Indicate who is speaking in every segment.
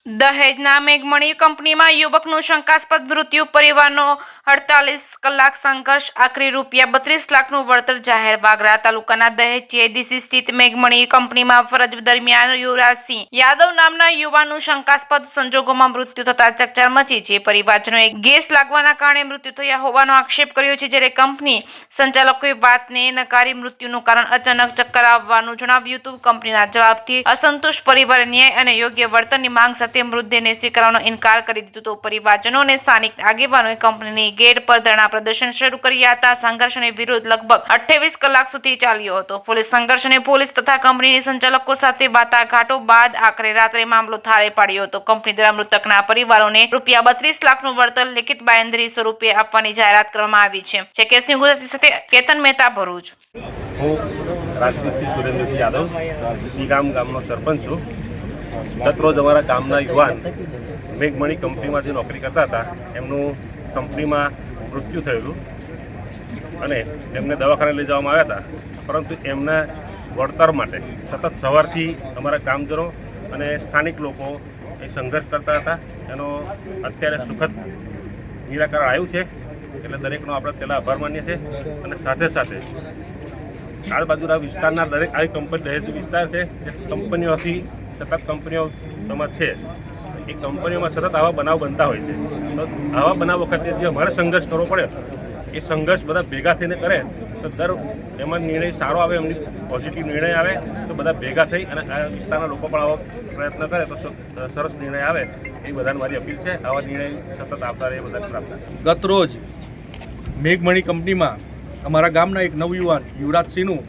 Speaker 1: દહેજના મેઘમણી કંપનીમાં યુવકનું શંકાસ્પદ મૃત્યુ, પરિવારનો 48 કલાક સંઘર્ષ, આખરી ₹32 લાખનું વળતર જાહેર। વાગરા તાલુકાના દહેજ જેડીસી સ્થિત મેઘમણી કંપનીમાં ફરજ દરમિયાન યુવરાજસિંહ યાદવ નામના યુવાનનું શંકાસ્પદ સંજોગોમાં મૃત્યુ થતા ચકચાર મચી છે। પરિવારજનોએ ગેસ લાગવાના કારણે મૃત્યુ થયા હોવાનો આક્ષેપ કર્યો છે, જ્યારે કંપની સંચાલકોએ વાતને નકારી મૃત્યુનું કારણ અચાનક ચક્કર આવવાનું જણાવ્યું હતું। કંપનીના જવાબથી અસંતુષ્ટ પરિવારે ન્યાય અને યોગ્ય વળતરની માંગ સાથે મૃતદેહને સ્વીકારવાનો ઇનકાર કરી દીધો હતો। પરિવારજનો અને સ્થાનિક આગેવાનોએ કંપનીની ગેટ પર ધરણા પ્રદર્શન શરૂ કર્યા હતા। સંઘર્ષ અને વિરોધ લગભગ 28 કલાક સુધી ચાલ્યો હતો। પોલીસ સંઘર્ષ અને પોલીસ તથા કંપનીની સંચાલકો સાથે વાટાઘાટો બાદ આખરે રાત્રે મામલો થાળે પાડ્યો હતો। કંપની દ્વારા મૃતકના પરિવારોને ₹32 લાખનું વળતર લેખિત બાંયધરી સ્વરૂપે આપવાની જાહેરાત કરવામાં આવી છે। કેસી ગુજરાતી સાથે કેતન મહેતા, ભરૂચ।
Speaker 2: હું રાજદીપસિંહ સુરેન્દ્રસિંહ યાદવ સીગામ ગામનો સરપંચ છું। ગત રોજ અમારા ગામના યુવાન મેઘમણી કંપનીમાં જે નોકરી કરતા હતા એમનું કંપનીમાં મૃત્યુ થયેલું અને એમને દવાખાને લઈ જવામાં આવ્યા હતા, પરંતુ એમના વળતર માટે સતત સવારથી અમારા ગામજનો અને સ્થાનિક લોકો એ સંઘર્ષ કરતા હતા। એનો અત્યારે સુખદ નિરાકરણ આવ્યું છે, એટલે દરેકનો આપણે પહેલાં આભાર માનીએ છીએ। અને સાથે સાથે આજુબાજુના વિસ્તારના દરેક આવી કંપની દહેજ વિસ્તાર છે જે કંપનીઓથી સતત કંપનીઓ એમાં છે, એ કંપનીઓમાં સતત આવા બનાવ બનતા હોય છે। તો આવા બનાવ વખતે જે અમારે સંઘર્ષ કરવો પડે એ સંઘર્ષ બધા ભેગા થઈને કરે તો એમાં નિર્ણય સારો આવે, એમની પોઝિટિવ નિર્ણય આવે તો બધા ભેગા થઈ અને આ વિસ્તારના લોકો પણ આવો પ્રયત્ન કરે તો સરસ નિર્ણય આવે, એ બધાને મારી અપીલ છે। આવા નિર્ણય સતત આવતા રહે બધાને પ્રાપ્ત।
Speaker 3: ગત રોજ મેઘમણી કંપનીમાં અમારા ગામના એક નવયુવાન યુવરાજસિંહનું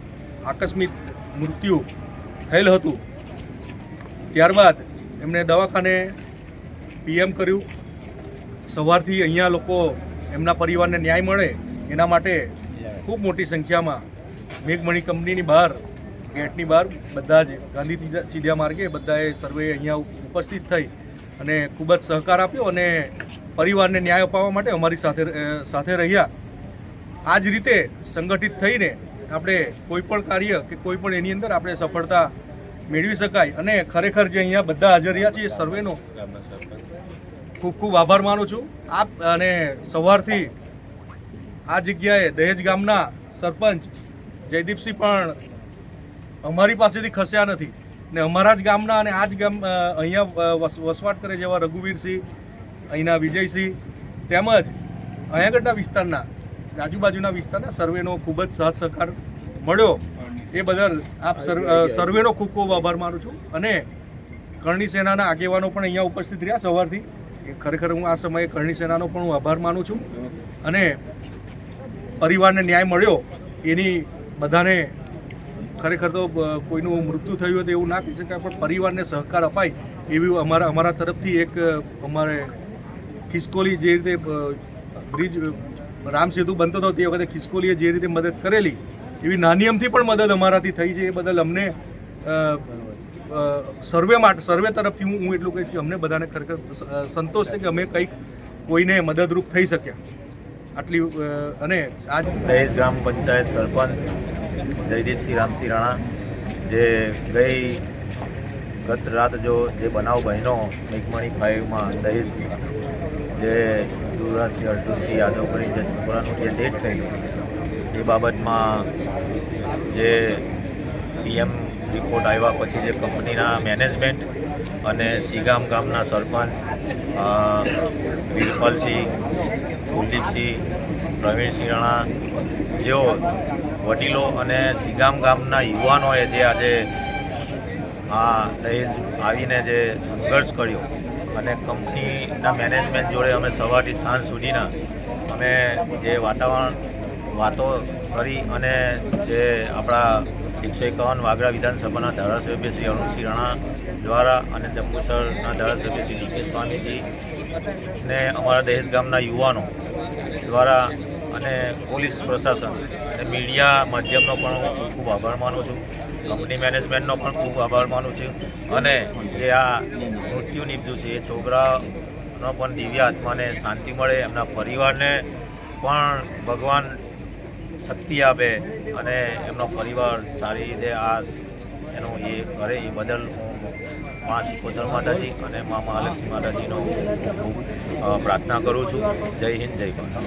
Speaker 3: આકસ્મિક મૃત્યુ થયેલ હતું। ત્યારબાદ એમણે દવાખાને પીએમ કર્યું। સવારથી અહીંયા લોકો એમના પરિવારને ન્યાય મળે એના માટે ખૂબ મોટી સંખ્યામાં મેઘમણી કંપનીની બહાર, ગેટની બહાર બધા જ ગાંધી ચીધિયા માર્ગે બધાએ સર્વે અહીંયા ઉપસ્થિત થઈ અને ખૂબ જ સહકાર આપ્યો અને પરિવારને ન્યાય અપાવવા માટે અમારી સાથે રહ્યા। આ જ રીતે સંગઠિત થઈને આપણે કોઈપણ કાર્ય કે કોઈપણ એની અંદર આપણે સફળતા મેળવી શકાય। અને ખરેખર જે અહીંયા બધા હાજર રહ્યા છે એ સર્વેનો ખૂબ ખૂબ આભાર માનું છું। આપ અને સવારથી આ જગ્યાએ દહેજ ગામના સરપંચ જયદીપસિંહ પણ અમારી પાસેથી ખસ્યા નથી ને અમારા જ ગામના અને આ જ ગામ અહીંયા વસવાટ કરે જેવા રઘુવીરસિંહ, અહીંના વિજયસિંહ તેમજ અહીંયાગઢના વિસ્તારના આજુબાજુના વિસ્તારના સર્વેનો ખૂબ જ સાથ સહકાર મળ્યો, એ બદલ આપ સર્વેનો ખૂબ ખૂબ આભાર માનું છું। અને કરણી સેનાના આગેવાનો પણ અહીંયા ઉપસ્થિત રહ્યા સવારથી, ખરેખર હું આ સમયે કરણી સેનાનો પણ હું આભાર માનું છું। અને પરિવારને ન્યાય મળ્યો એની બધાને ખરેખર તો કોઈનું મૃત્યુ થયું હોય તો એવું ના કહી શકાય, પણ પરિવારને સહકાર અપાય એવી અમારા તરફથી એક અમારે ખિસકોલી જે રીતે બ્રિજ રામ સેતુ બનતો હતો તે વખતે ખિસકોલીએ જે રીતે મદદ કરેલી એવી નાની અમથી પણ મદદ અમારાથી થઈ છે, એ બદલ અમને સર્વે તરફથી હું એટલું કહીશ કે અમને બધાને ખરેખર સંતોષ છે કે અમે કંઈક કોઈને મદદરૂપ થઈ શક્યા। આટલી અને આજ
Speaker 4: દહેજ ગ્રામ પંચાયત સરપંચ જયદીપસિંહ રામસિંહ રાણા જે ગત રાત જે બનાવ બન્યો મેઘમણી 5માં દહેજ, જે યુવરાજસિંહ અર્જુનસિંહ યાદવ કરી જે છોકરાનું જે ડેથ થયેલું છે એ બાબતમાં જે પીએમ રિપોર્ટ આવ્યા પછી જે કંપનીના મેનેજમેન્ટ અને સીગામ ગામના સરપંચ વિરપાલસિંહ, કુલદીપસિંહ, પ્રવીણસિંહ રાણા જેઓ વડીલો અને સીગામ ગામના યુવાનોએ જે આજે આ દહેજ આવીને જે સંઘર્ષ કર્યો અને કંપનીના મેનેજમેન્ટ જોડે અમે સવારથી સાંજ સુધીના અમે જે વાતો કરી અને જે આપણા 151 વાગરા વિધાનસભાના ધારાસભ્ય શ્રી અરુણસિંહ રાણા દ્વારા અને જંબુસરના ધારાસભ્ય શ્રી ડી કે સ્વામીજી ને અમારા દહેજ ગામના યુવાનો દ્વારા અને પોલીસ પ્રશાસન અને મીડિયા માધ્યમનો પણ હું ખૂબ આભાર માનું છું। કંપની મેનેજમેન્ટનો પણ ખૂબ આભાર માનું છું। અને જે આ મૃત્યુ નીપજ્યું છે એ છોકરાનો પણ દિવ્ય આત્માને શાંતિ મળે, એમના પરિવારને પણ ભગવાન શક્તિ આપે અને એમનો પરિવાર સારી રીતે એનું એ કરે, એ બદલ હું મા શિકોતર માતાજી અને મા મહાલક્ષ્મી માતાજીનો ખૂબ પ્રાર્થના કરું છું. જય હિન્દ, જય ભારત.